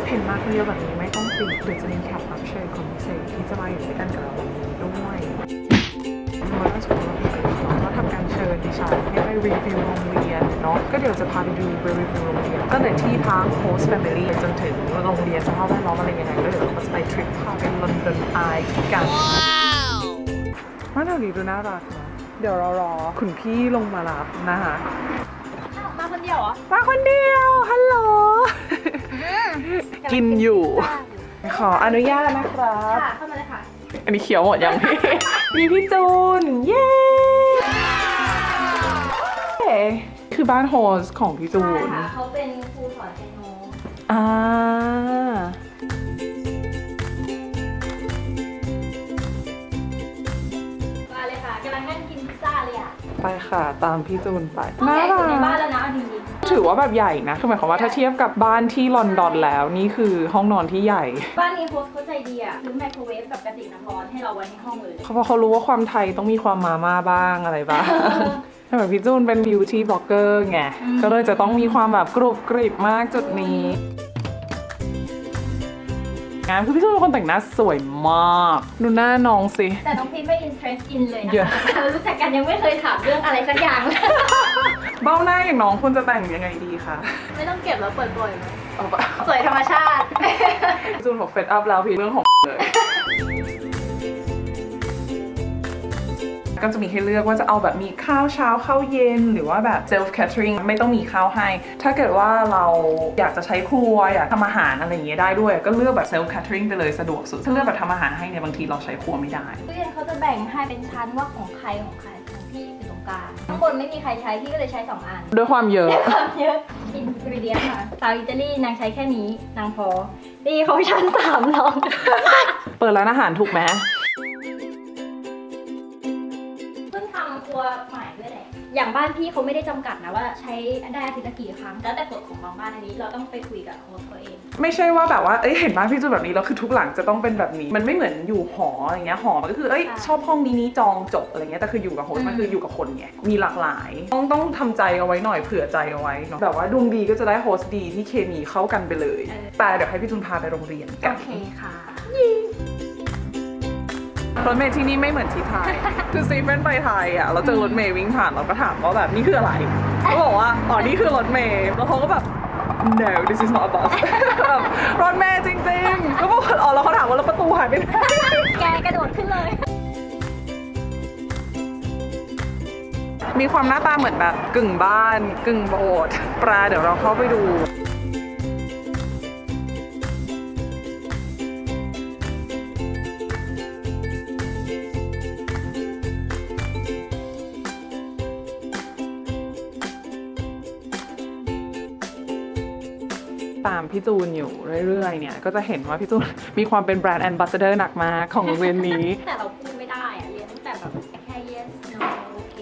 เห็นมาคนเดียวแบบนี้ไม่ต้องติดเดี๋ยวจะมีแขกรับเชิญคนพิเศษที่จะมาอยู่ด้วยกันกับเราวันนี้ด้วยเมื่อวันศุกร์เราก็ทำการเชิญดิฉันให้ไปรีวิวโรงเรียนเนาะก็เดี๋ยวจะพาไปดูรีวิวโรงเรียนตั้งแต่ที่พักโฮสต์แฟมิลี่จนถึงโรงเรียนสภาพแวดล้อมอะไรยังไงแล้วเดี๋ยวเราก็จะไปทริปพาไปลอนดอนอายกันว่าเดี๋ยวนี้ดูน่ารักนะเดี๋ยวเรารอคุณพี่ลงมารับนะคะมาคนเดียวเหรอมาคนเดียวฮัลโหลกินอยู่ขออนุญาตนะครับเข้ามาเลยค่ะอันนี้เขียวหมดยังพี่พี่จูนเย้คือบ้านโฮสของพี่จูนเขาเป็นครูสอนเปียโนมาเลยค่ะกำลังนั่งกินพิซซ่าเลยอ่ะไปค่ะตามพี่จูนไปน่ารักในบ้านแล้วนะจริงๆถือว่าแบบใหญ่นะคือหมายความว่าถ้าเทียบกับบ้านที่ลอนดอนแล้วนี่คือห้องนอนที่ใหญ่บ้านนี้โฮสเขาใจดีอ่ะซื้อไมโครเวฟกับกระติกน้ำร้อนให้เราไว้ในห้องเลยเพราะเขารู้ว่าความไทยต้องมีความมาม่าบ้างอะไรบ้างแต่แบบพี่จูนเป็นบิวตี้บล็อกเกอร์ไงก็เลยจะต้องมีความแบบกรุบกริบมากจุดนี้งานคือพี่จูนเป็นคนแต่งหน้าสวยมากดูหน้าน้องสิแต่น้องพีไม่อินเทรสอินเลยนะคะรู้จักกันยังไม่เคยถามเรื่องอะไรสักอย่างเบ้าหน้าอย่างน้องคุณจะแต่งยังไงดีคะไม่ต้องเก็บแล้วเปิดบ่อยไหมสวยธรรมชาติพี่จูนบอกเฟซอัพแล้วพี่เรื่องของเลยก็จะมีให้เลือกว่าจะเอาแบบมีข้าวเช้าข้าวเย็นหรือว่าแบบ self catering ไม่ต้องมีข้าวให้ถ้าเกิดว่าเราอยากจะใช้ครัวอยากทำอาหารอะไรอย่างเงี้ยได้ด้วยก็เลือกแบบ self catering ไปเลยสะดวกสุดถ้าเลือกแบบทำอาหารให้เนี่ยบางทีเราใช้ครัวไม่ได้ตู้เย็นเขาจะแบ่งให้เป็นชั้นว่าของใครของพี่อยู่ตรงกลางข้างบนไม่มีใครใช้พี่ก็เลยใช้2 อันด้วยความเยอะอินกรีเดียนค่ะสาวอิตาลีนางใช้แค่นี้นางพอดีเขาชั้น3น้องเปิดร้านอาหารถูกไหมครัวใหม่ด้วยแหละอย่างบ้านพี่เขาไม่ได้จำกัดนะว่าใช้ได้อาทิตย์ละกี่ครั้งแล้วแต่กฎของบางบ้านอันนี้เราต้องไปคุยกับโฮสต์เขาเองไม่ใช่ว่าแบบว่าเห็นบ้านพี่จูนแบบนี้แล้วคือทุกหลังจะต้องเป็นแบบนี้มันไม่เหมือนอยู่หออะไรเงี้ยหอมันก็คือชอบห้องนี้จองจบอะไรเงี้ยแต่คืออยู่กับโฮสต์มันคืออยู่กับคนไงมีหลากหลายต้องทำใจเอาไว้หน่อยเผื่อใจเอาไว้เนาะแบบว่าดวงดีก็จะได้โฮสต์ดีที่เคมีเข้ากันไปเลยแต่เดี๋ยวให้พี่จูนพาไปโรงเรียนกันโอเคค่ะรถเมล์ที่นี่ไม่เหมือนที่ไทย คือซีเฟนไปไทยอ่ะเราเจอรถเมล์วิ่งผ่านเราก็ถามว่าแบบนี่คืออะไรเขาบอกว่าอ๋อนี่คือรถเมล์แล้วเขาก็แบบ no this is not a bus แบบรถเมล์จริงๆก็บอกอ๋อแล้วเขาถามว่าแล้วประตูหายไปไหนแกกระโดดขึ้นเลยมีความหน้าตาเหมือนแบบกึ่งบ้านกึ่งโบสถ์ปลาเดี๋ยวเราเข้าไปดูตามพี่จูนอยู่เรื่อยๆเนี่ยก็จะเห็นว่าพี่จูนมีความเป็นแบรนด์แอมบาสเดอร์หนักมากของโรงเรียนนี้แต่เราพูดไม่ได้อะเรียนตั้งแต่แบบแค่ yes no โอเค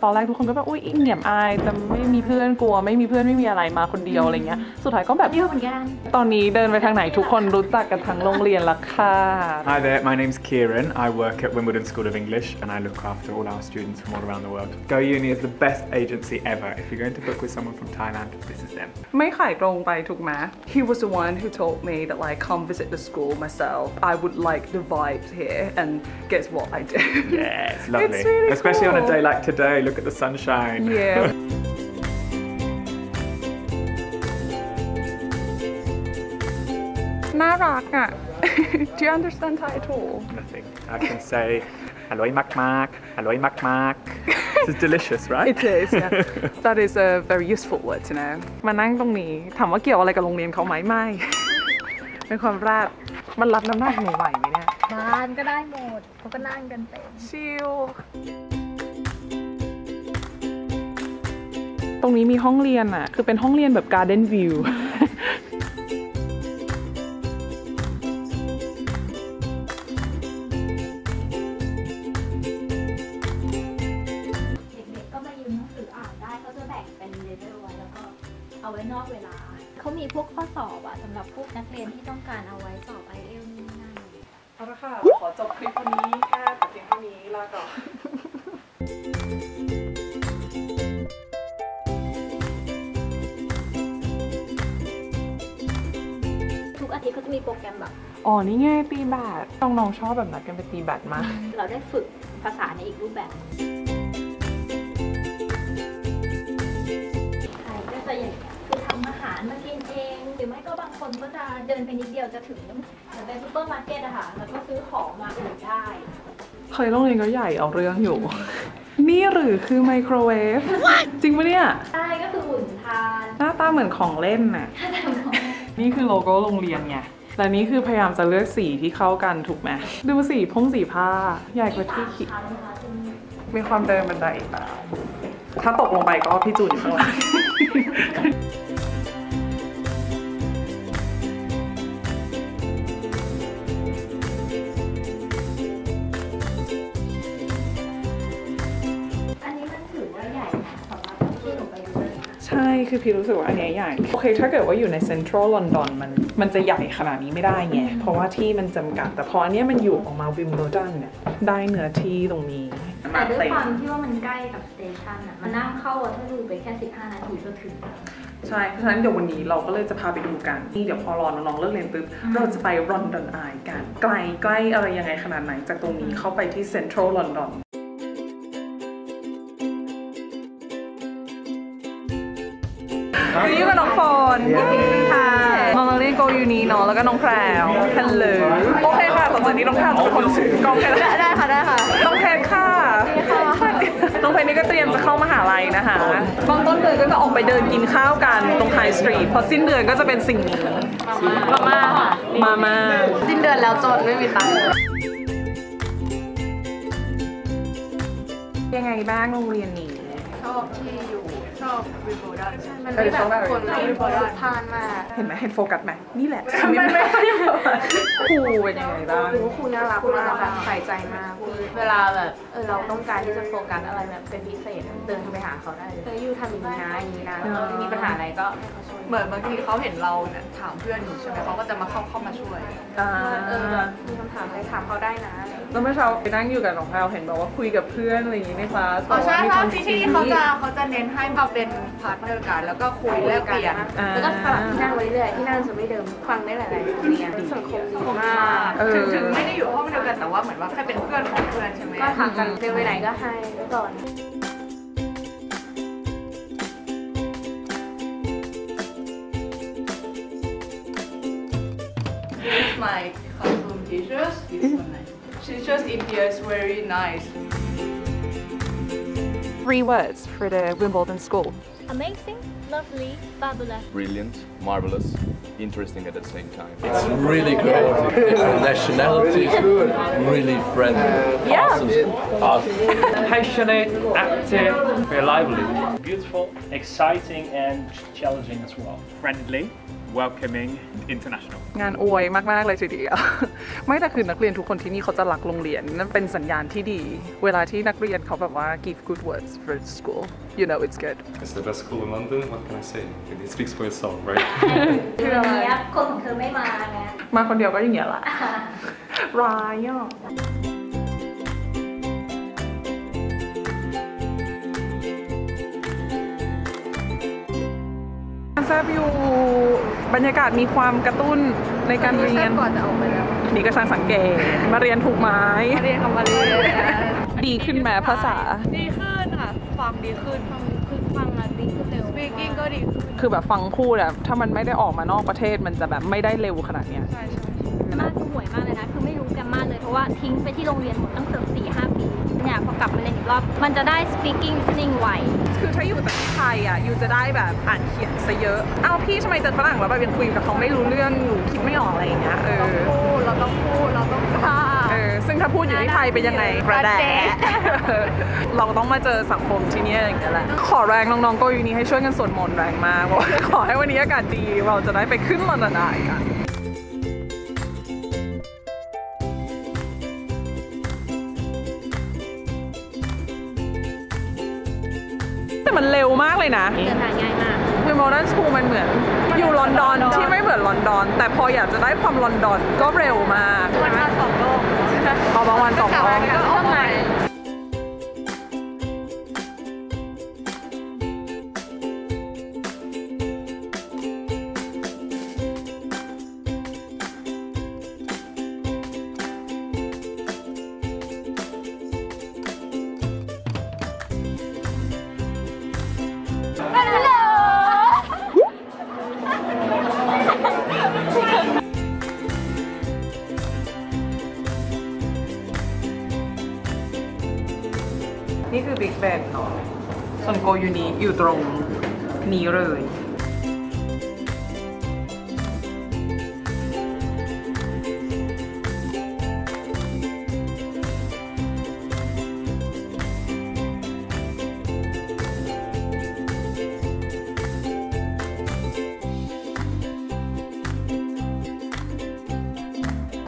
ตอนแรกทุกคนก็แบบอุ้ยเหนียมอายจะไม่มีเพื่อนกลัวไม่มีเพื่อนไม่มีอะไรมาคนเดียวอะไรเงี้ยสุดท้ายก็แบบเยอะเหมือนกันตอนนี้เดินไปทางไหนทุกคนรู้จักกันทั้งโรงเรียนละค่ะ Hi there, my name's Kieran. I work at Wimbledon School of English and I look after all our students from all around the world. Go Uni is the best agency ever. If you're going to book with someone from Thailand, this is them. ไม่ขายตรงไปถูกไหม He was the one who told me that like come visit the school myself. I would like the vibes here and guess what I did. Yeah, it's lovely. It's really Especially cool. On a day like today. Look at the sunshine. Yeah. น่ารักอ่ะ Do you understand Thai at all? Nothing. I can say "Aloi mak mak, aloi mak mak." This is delicious, right? It is. Yeah. That is a very useful word to know. มานั่งตรงนี้ถามว่าเกี่ยวอะไรกับโรงเรียนเขาไหมไม่เป็นความแรกมันรับน้ำหนักหนูไหวไหมเนี่ยบ้านก็ได้หมดเขาก็นั่งกันเต็มชิลตรงนี้มีห้องเรียนอ่ะคือเป็นห้องเรียนแบบ Garden Viewเอาไว้นอกเวลาเขามีพวกข้อสอบอะสำหรับพวกนักเรียนที่ต้องการเอาไว้สอบ IELTS นี่นั่นเอาละค่ะขอจบคลิปวันนี้แค่เพียงเท่านี้ลาก่อน กอาทิตย์เขาจะมีโปรแกรมแบบ อ๋อนี่ไงตีแบดน้องๆชอบแบบนัดกันไปตีแบดมาก เราได้ฝึกภาษาในอีกรูปแบบใช่ก็จะอย่างเงี้ยคือทำอาหารมากินเองหรือไม่ก็บางคนก็จะเดินไปนิดเดียวจะถึงจะเป็นซูเปอร์มาร์เก็ตอะค่ะแล้วก็ซื้อของมาอุ่นได้ เคยโรงเรียนก็ใหญ่เอาเรื่องอยู่ นี่หรือคือไมโครเวฟ จริงปะเนี่ย ใช่ก็คืออุ่นทาน หน้าตาเหมือนของเล่นน่ะ นี่คือโลโก้โรงเรียนไงแต่นี้คือพยายามจะเลือกสีที่เข้ากันถูกไหมดูสีผ้าใหญ่กว่าที่คิด มีความเดินบันไดอีกแล้วถ้าตกลงไปก็พี่จูนอยู่ข้างหลัง อันนี้มันถือว่าใหญ่นะสำหรับที่หนูไปเรียน ใช่ คือพี่รู้สึกว่าอันเนี้ยใหญ่ โอเค ถ้าเกิดว่าอยู่ในเซ็นทรัลลอนดอนมันจะใหญ่ขนาดนี้ไม่ได้ไง เพราะว่าที่มันจำกัด แต่พออันเนี้ยมันอยู่ออกมาวิมเบิลดันเนี่ยได้เนื้อที่ตรงนี้ แต่ด้วยความที่ว่ามันใกล้กับสเตชันอะมันนั่งเข้าวอเตอร์ลูไปแค่15 นาทีก็ถึง ใช่ เพราะฉะนั้นเดี๋ยววันนี้เราก็เลยจะพาไปดูกันนี่เดี๋ยวพอรอน้องๆเลิกเรียนปุ๊บเราจะไปลอนดอนอายกัน ใกล้อะไรยังไงขนาดไหนจากตรงนี้เข้าไปที่เซ็นทรัลลอนดอนคืออยู่กับน้องฟอนค่ะน้องเรียนโกยูนีเนาะแล้วก็น้องแพรวฮัลโหลโอเคค่ะต่อจากนี้น้องแพรวจะเป็นคนถือกล้องให้ได้ค่ะน้องแพรค่ะน้องแพรนี่ก็เตรียมจะเข้ามหาลัยนะคะบางต้นเดือนก็จะออกไปเดินกินข้าวกันตรงไฮสตรีทพอสิ้นเดือนก็จะเป็นสิ่งนี้มาม่าสิ้นเดือนแล้วจนไม่มีตังค์ยังไงบ้างโรงเรียนนี้ชอบที่อยู่ชอบวิโบดันมันไม่แบบคนที่วิโบดันทานมาก เห็นไหมเห็นโฟกัสไหมนี่แหละครูเป็นยังไงบ้างครูน่ารักมากแบบใส่ใจมากเวลาแบบเราต้องการที่จะโฟกัสอะไรแบบเป็นพิเศษเดินไปหาเขาได้เลยยูทำอย่างนี้นะอย่างนี้นะมีปัญหาอะไรก็เหมือนบางทีเขาเห็นเราเนี่ยถามเพื่อนอยู่ใช่ไหมเขาก็จะมาเข้ามาช่วยมีคำถามอะไรถามเขาได้นะแล้วเมื่อเช้าไปนั่งอยู่กับน้องแพรวเห็นบอกว่าคุยกับเพื่อนอะไรอย่างนี้ในคลาสใช่ที่นี่เขาจะเน้นให้มาเป็นพาร์ทเนอร์กันแล้วก็คุยแลกเปลี่ยนแล้วก็สลับที่นั่งไว้เรื่อยที่นั่งจะไม่เดิมฟังได้หลายๆเรียนสังคมดีมากถึงไม่ได้อยู่ห้องเดียวกันแต่ว่าเหมือนว่าแค่เป็นเพื่อนของเพื่อนใช่ไหมก็ถามกันเดินไปไหนก็ให้ไว้ก่อน This is my classroom teachers. This one. Teachers in here is very nice. 3 words for the Wimbledon school. Amazing, lovely, fabulous. Brilliant, marvelous, interesting at the same time. It's really good. Different nationalities, really friendly. Yeah. Awesome. Passionate, active, very lively. Beautiful, exciting and challenging as well. Friendly, welcoming, international. งานอวยมากๆเลยทีเดียว ไม่แต่คือนักเรียนทุกคนที่นี่เขาจะรักโรงเรียนนั่นเป็นสัญญาณที่ดีเวลาที่นักเรียนเขาแบบว่า give good words for the school you know it's good It's the best school in London. What can I say? It speaks for itself, right? คือวันนี้คนของเธอไม่มาไง มาคนเดียวก็อย่างเงี้ยแหละ ร้ายอ่ะแซ่บอยู่บรรยากาศมีความกระตุ้นในการเรียนก่อนจะออกไปแล้วนี่ก็ช่างสังเกตมาเรียนถูกไหมเรียนคำว่าเรียนดีขึ้นไหมภาษาดีขึ้นค่ะฟังดีขึ้นฟังดีขึ้นเร็ว speaking ก็ดีขึ้นคือแบบฟังพูดอะถ้ามันไม่ได้ออกมานอกประเทศมันจะแบบไม่ได้เร็วขนาดเนี้ยใช่มากคือห่วยมากเลยนะคือไม่รู้แกรมมาเลยเพราะว่าทิ้งไปที่โรงเรียนหมดตั้งเกือบ 4-5 ปีเนี่ยพอกลับมาเรียนอีกรอบมันจะได้ speaking listening ไวคือถ้าอยู่แต่ที่ไทยอ่ะอยู่จะได้แบบอ่านเขียนซะเยอะอ้าวพี่ทำไมเจอฝรั่งแล้วแบบยังคุยกับเขาไม่รู้เรื่องหนูคิดไม่ออกอะไรอย่างเงี้ยเราต้องพูดค่ะซึ่งถ้าพูดอยู่ที่ไทยเป็นยังไงกระแดะเราต้องมาเจอสังคมที่นี่อย่างเงี้ยแหละขอแรงน้องๆโกยูนีให้ช่วยกันสวดมนต์แรงมากขอให้วันนี้อากาศดีเราจะได้ไปขึ้นลอนดอนอายกันแต่มันเร็วมากเลยนะเดินทางง่ายมากคือ Modern School มันเหมือนอยู่ลอนดอนที่ไม่เหมือนลอนดอนแต่พออยากจะได้ความลอนดอนก็เร็วมากวันละ2 โลกพอบางวัน2 โลกก็อ้อมไป Big Ben เนาะส่วนโกยูนิอยู่ตรงนี้เลย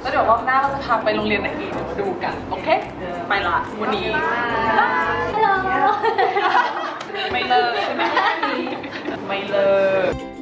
แล้วเดี๋ยวรอบหน้าเราจะพาไปโรงเรียนไหนอีกเดี๋ยวมาดูกัน โอเค ไปละวันนี้ ฮัลโหล ไม่เลิกใช่ไหมไม่เลิก